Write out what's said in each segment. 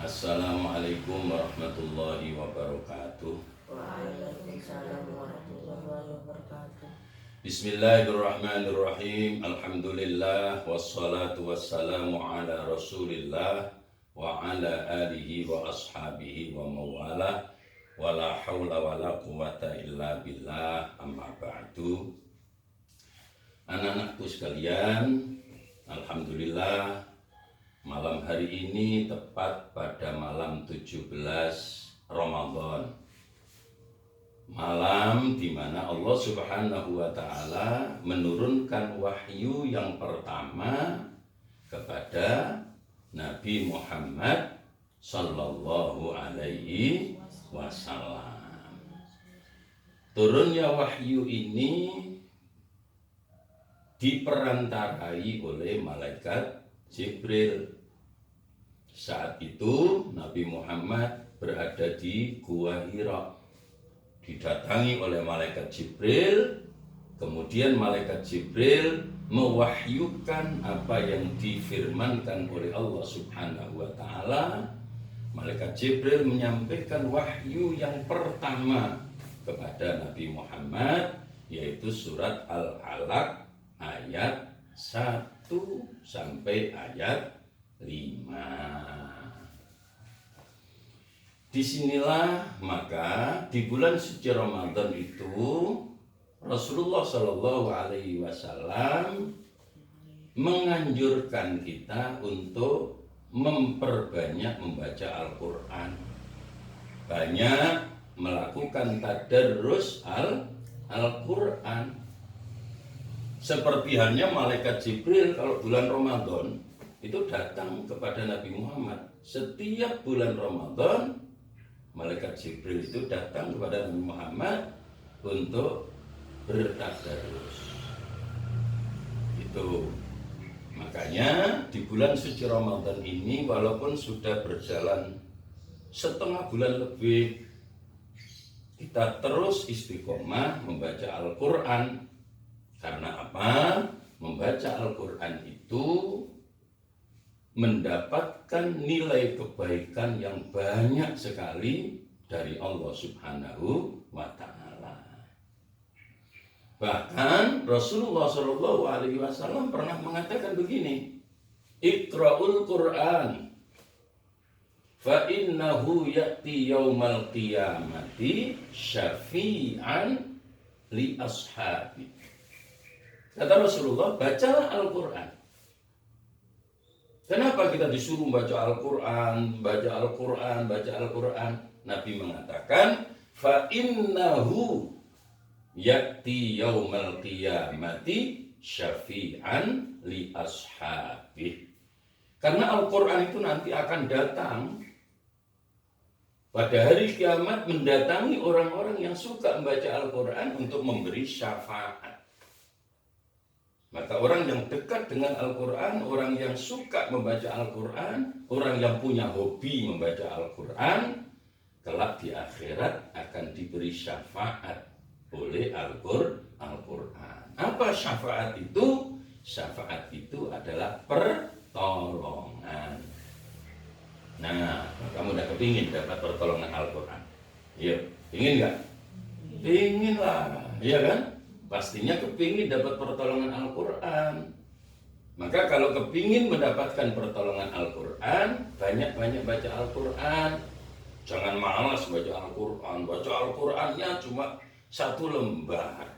Assalamualaikum warahmatullahi wabarakatuh. Waalaikumsalam warahmatullahi wabarakatuh. Bismillahirrahmanirrahim. Alhamdulillah wassalatu wassalamu ala Rasulillah wa ala alihi wa ashabihi wa mawala wala haula wala quwata illa billah, amma ba'du. Anak-anakku sekalian, alhamdulillah malam hari ini tepat pada malam 17 Ramadan. Malam di mana Allah Subhanahu wa taala menurunkan wahyu yang pertama kepada Nabi Muhammad sallallahu alaihi wasallam. Turunnya wahyu ini diperantarai oleh malaikat Jibril. Saat itu Nabi Muhammad berada di Gua Hira, didatangi oleh malaikat Jibril. Kemudian malaikat Jibril mewahyukan apa yang difirmankan oleh Allah Subhanahu wa taala. Malaikat Jibril menyampaikan wahyu yang pertama kepada Nabi Muhammad, yaitu surat Al-Alaq ayat 1 sampai ayat 5. Disinilah maka di bulan suci Ramadan itu Rasulullah Shallallahu Alaihi Wasallam menganjurkan kita untuk memperbanyak membaca Al-Quran, banyak melakukan tadarrus Al-Quran. Seperti halnya malaikat Jibril kalau bulan Ramadan itu datang kepada Nabi Muhammad. Setiap bulan Ramadan malaikat Jibril itu datang kepada Nabi Muhammad untuk bertadarus. Itu makanya di bulan suci Ramadan ini walaupun sudah berjalan setengah bulan lebih, kita terus istiqomah membaca Al-Quran. Karena apa? Membaca Al-Quran itu mendapatkan nilai kebaikan yang banyak sekali dari Allah Subhanahu wa taala. Bahkan Rasulullah Shallallahu alaihi wasallam pernah mengatakan begini, Iqra'ul Qur'an fa innahu ya'ti yaumal qiyamati syafi'an li ashabi. Kata Rasulullah, bacalah Al-Quran. Kenapa kita disuruh baca Al-Quran, baca Al-Quran, baca Al-Quran? Nabi mengatakan, fa innahu ya'ti yaumal qiyamati syafi'an li ashabih. Karena Al-Quran itu nanti akan datang pada hari kiamat, mendatangi orang-orang yang suka membaca Al-Quran untuk memberi syafaat. Maka orang yang dekat dengan Al-Quran, orang yang suka membaca Al-Quran, orang yang punya hobi membaca Al-Quran, kelak di akhirat akan diberi syafaat oleh Al-Quran. Apa syafaat itu? Syafaat itu adalah pertolongan. Nah, kamu udah kepingin dapat pertolongan Al-Quran? Iya, ingin nggak? Ingin lah, iya kan? Pastinya kepingin dapat pertolongan Al-Quran. Maka kalau kepingin mendapatkan pertolongan Al-Quran, banyak-banyak baca Al-Quran. Jangan malas baca Al-Quran. Baca Al-Qurannya cuma 1 lembar.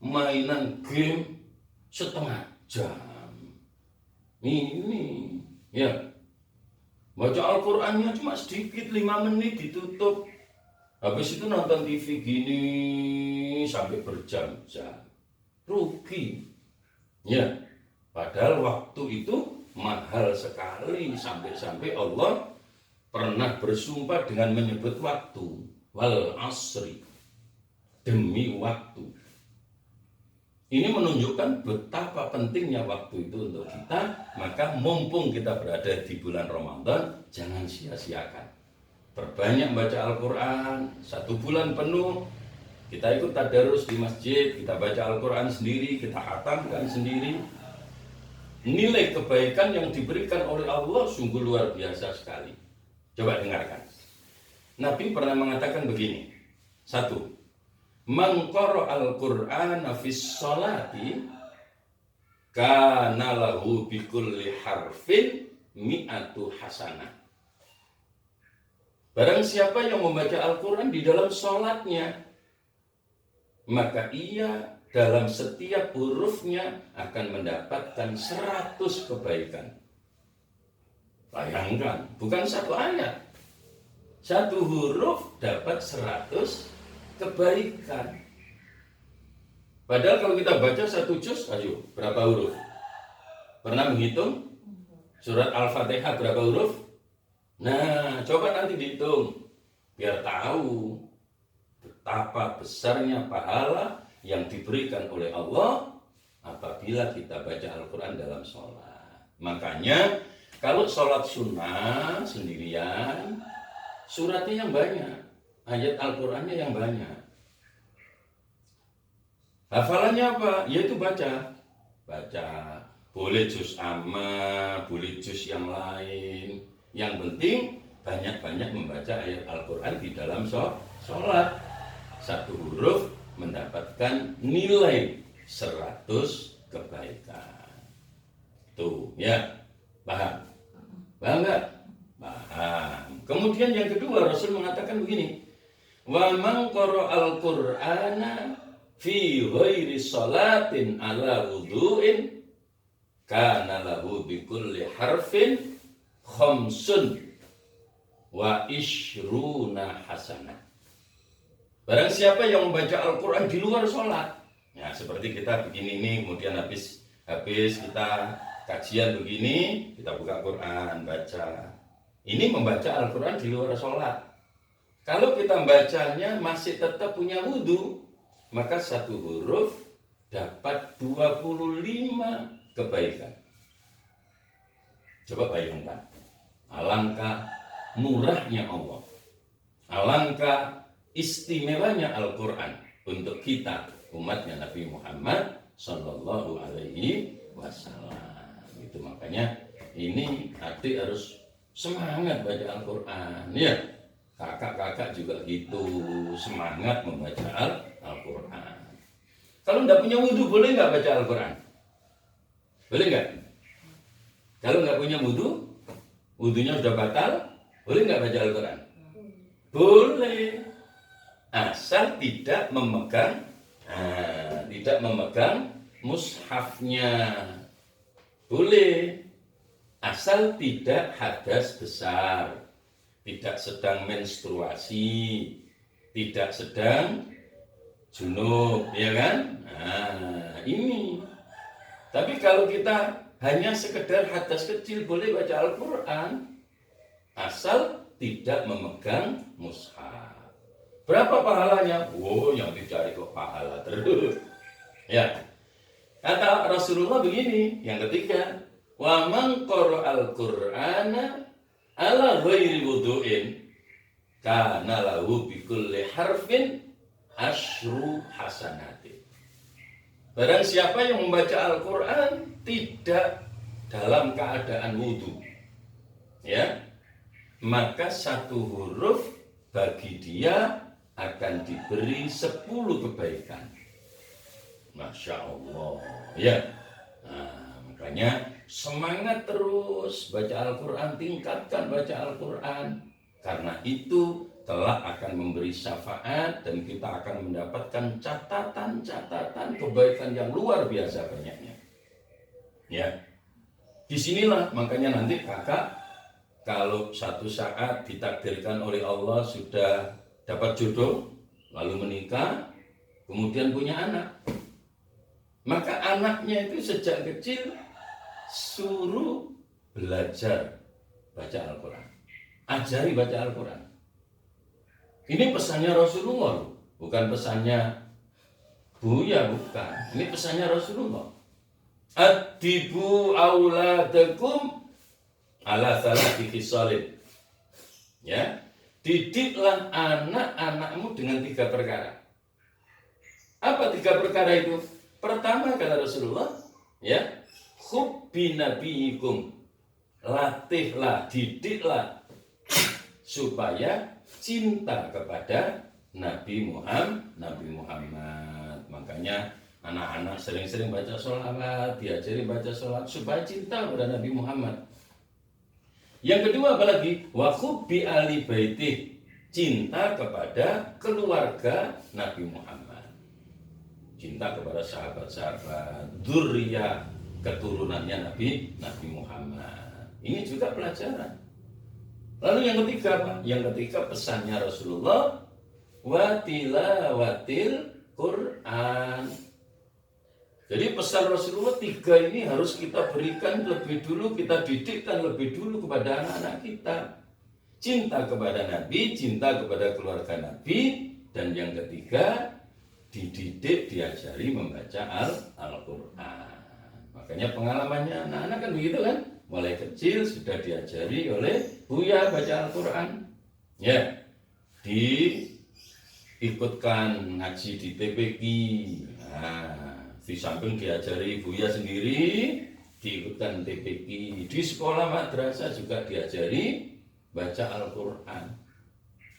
Mainan game setengah jam. Ini, ya. Baca Al-Qurannya cuma sedikit, 5 menit ditutup. Habis itu nonton TV gini sampai berjam-jam. Rugi. Ya. Padahal waktu itu mahal sekali, sampai-sampai Allah pernah bersumpah dengan menyebut waktu. Wal asri. Demi waktu. Ini menunjukkan betapa pentingnya waktu itu untuk kita. Maka mumpung kita berada di bulan Ramadan, jangan sia-siakan. Perbanyak baca Al-Quran, 1 bulan penuh. Kita ikut tadarus di masjid, kita baca Al-Quran sendiri, kita khatamkan sendiri. nilai kebaikan yang diberikan oleh Allah sungguh luar biasa sekali. Coba dengarkan. Nabi pernah mengatakan begini. 1. Man qara al-Qur'ana fis sholati kana lahu bikulli harfin mi'atu hasanah. Barang siapa yang membaca Al-Quran di dalam sholatnya, maka ia dalam setiap hurufnya akan mendapatkan 100 kebaikan. Bayangkan, bukan satu ayat. Satu huruf dapat 100 kebaikan. Padahal kalau kita baca satu juz, ayo, berapa huruf? Pernah menghitung? Surat Al-Fatihah berapa huruf? Nah, coba nanti dihitung biar tahu betapa besarnya pahala yang diberikan oleh Allah apabila kita baca Al-Quran dalam sholat. Makanya kalau sholat sunnah sendirian, suratnya yang banyak, ayat Al-Qurannya yang banyak. Hafalannya apa? Yaitu baca. Boleh juz amma, boleh juz yang lain. Yang penting banyak-banyak membaca ayat Al-Quran di dalam sholat. Satu huruf mendapatkan nilai 100 kebaikan. Tuh ya, paham? Paham nggak? Paham. Kemudian yang kedua, Rasul mengatakan begini, wa man qara'al Qur'ana fi ghairi sholatin ala wudu'in kana lahu bikulli harfin khamsun wa ishruna hasanah. Barang siapa yang membaca Al-Quran di luar sholat, ya seperti kita begini ini, kemudian habis kita kajian begini, kita buka Quran, baca. Ini membaca Al-Quran di luar sholat. Kalau kita bacanya masih tetap punya wudhu, maka satu huruf dapat 25 kebaikan. Coba bayangkan. Alangkah murahnya Allah, alangkah istimewanya Al-Quran untuk kita umatnya Nabi Muhammad Sallallahu Alaihi Wasallam. Itu makanya ini adik harus semangat baca Al-Quran, ya. Kakak-kakak juga gitu, semangat membaca Al-Quran. Kalau nggak punya wudhu, boleh nggak baca Al-Quran? Boleh nggak? Kalau nggak punya wudhu, wudhunya sudah batal, boleh nggak baca Al-Quran? Boleh, asal tidak memegang mushafnya. Boleh, asal tidak hadas besar, tidak sedang menstruasi, tidak sedang junub, ya kan? Nah, ini. Tapi kalau kita hanya sekedar hadas kecil, boleh baca Al-Quran asal tidak memegang mushaf. Berapa pahalanya? Oh, yang dicari kok pahala terus. Ya. Kata Rasulullah begini, yang ketiga, wa man qara'al Qur'ana ala ghairi wudu'in kana lahu bikulli harfin asyru hasanati. Barang siapa yang membaca Al-Quran tidak dalam keadaan wudhu, ya, maka satu huruf bagi dia akan diberi 10 kebaikan. Masya Allah, ya. Nah, makanya semangat terus baca Al-Quran, tingkatkan baca Al-Quran, karena itu kelak akan memberi syafaat dan kita akan mendapatkan catatan-catatan kebaikan yang luar biasa banyaknya. Ya, disinilah makanya nanti kakak kalau satu saat ditakdirkan oleh Allah sudah dapat jodoh, lalu menikah, kemudian punya anak, maka anaknya itu sejak kecil suruh belajar baca Al-Quran, ajari baca Al-Quran. Ini pesannya Rasulullah, bukan pesannya Buya, bukan. Ini pesannya Rasulullah. Adibu auladakum ala salati khisalin. Ya, didiklah anak-anakmu dengan 3 perkara. Apa 3 perkara itu? Pertama kata Rasulullah, ya, hubbi nabiyikum, latihlah, didiklah supaya cinta kepada Nabi Muhammad. Makanya anak-anak sering-sering baca sholawat, diajari baca sholawat supaya cinta kepada Nabi Muhammad. Yang kedua apalagi? Wa hubbi ali baitih, cinta kepada keluarga Nabi Muhammad. Cinta kepada sahabat-sahabat, dzurriyyah, keturunannya Nabi Muhammad. Ini juga pelajaran. Lalu yang ketiga apa? Yang ketiga pesannya Rasulullah, wa tilawatil Quran. Jadi pesan Rasulullah 3 ini harus kita berikan lebih dulu, kita didikkan lebih dulu kepada anak-anak kita. Cinta kepada Nabi, cinta kepada keluarga Nabi, dan yang ketiga dididik, diajari membaca Al-Quran. Makanya pengalamannya anak-anak kan begitu kan, mulai kecil sudah diajari oleh Buya baca Al-Quran. Ya, diikutkan ngaji di TPQ. Nah, di samping diajari Buya sendiri, diikutkan TPQ. Di sekolah madrasah juga diajari baca Al-Quran.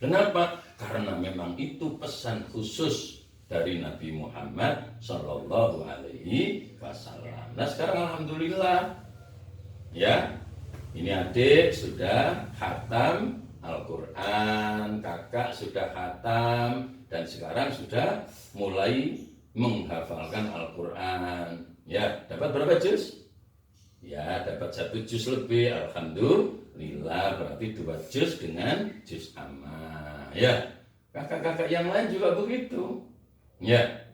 Kenapa? Karena memang itu pesan khusus dari Nabi Muhammad Sallallahu Alaihi Wasallam. Nah sekarang alhamdulillah, ya, ini adik sudah khatam Al-Quran, kakak sudah khatam, dan sekarang sudah mulai menghafalkan Al-Quran. Ya, dapat berapa juz? Ya, dapat 1 juz lebih. Alhamdulillah, berarti 2 juz dengan juz amma. Ya, kakak-kakak yang lain juga begitu. Ya,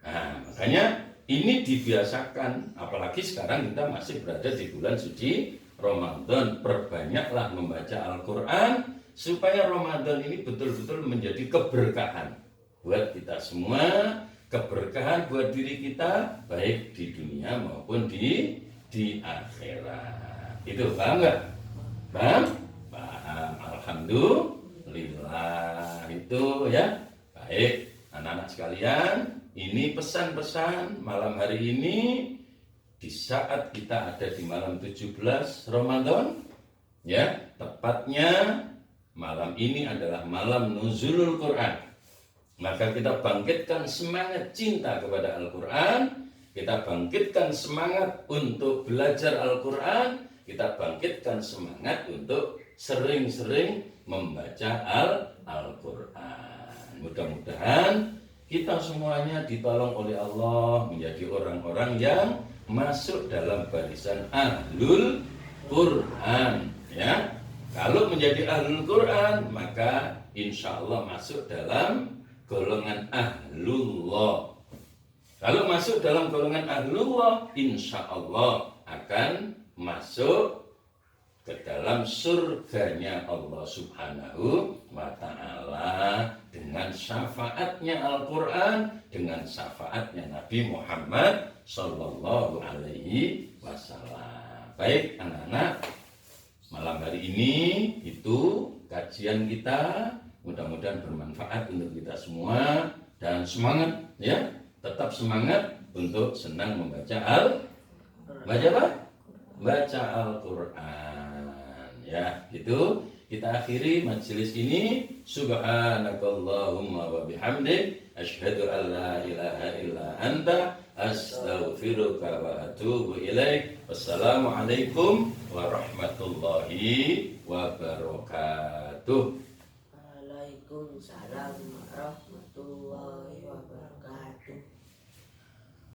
nah, makanya ini dibiasakan. Apalagi sekarang kita masih berada di bulan suci Ramadan. Perbanyaklah membaca Al-Quran supaya Ramadan ini betul-betul menjadi keberkahan buat kita semua, keberkahan buat diri kita, baik di dunia maupun di akhirat. Itu paham nggak? Paham? Alhamdulillah. Itu ya. Baik, anak-anak sekalian, ini pesan-pesan malam hari ini di saat kita ada di malam 17 Ramadan. Ya, tepatnya malam ini adalah malam nuzulul Quran. Maka kita bangkitkan semangat cinta kepada Al-Quran, kita bangkitkan semangat untuk belajar Al-Quran, kita bangkitkan semangat untuk sering-sering membaca Al-Quran. Mudah-mudahan kita semuanya ditolong oleh Allah menjadi orang-orang yang masuk dalam barisan Ahlul Quran. Ya, kalau menjadi Ahlul Quran, maka insya Allah masuk dalam golongan Ahlullah. Kalau masuk dalam golongan Ahlullah, insya Allah akan masuk ke dalam surganya Allah Subhanahu wa Ta'ala dengan syafaatnya Al-Quran, dengan syafaatnya Nabi Muhammad Sallallahu Alaihi Wasallam. Baik anak-anak, malam hari ini itu kajian kita, mudah-mudahan bermanfaat untuk kita semua, dan semangat ya, tetap semangat untuk senang membaca baca Al-Quran. Ya, itu kita akhiri majelis ini. Subhanakallahumma wa bihamdik, asyhadu an la ilaha illa anta, astaghfiruka wa atubu ilaik. Wassalamualaikum warahmatullahi wabarakatuh. Waalaikumsalam warahmatullahi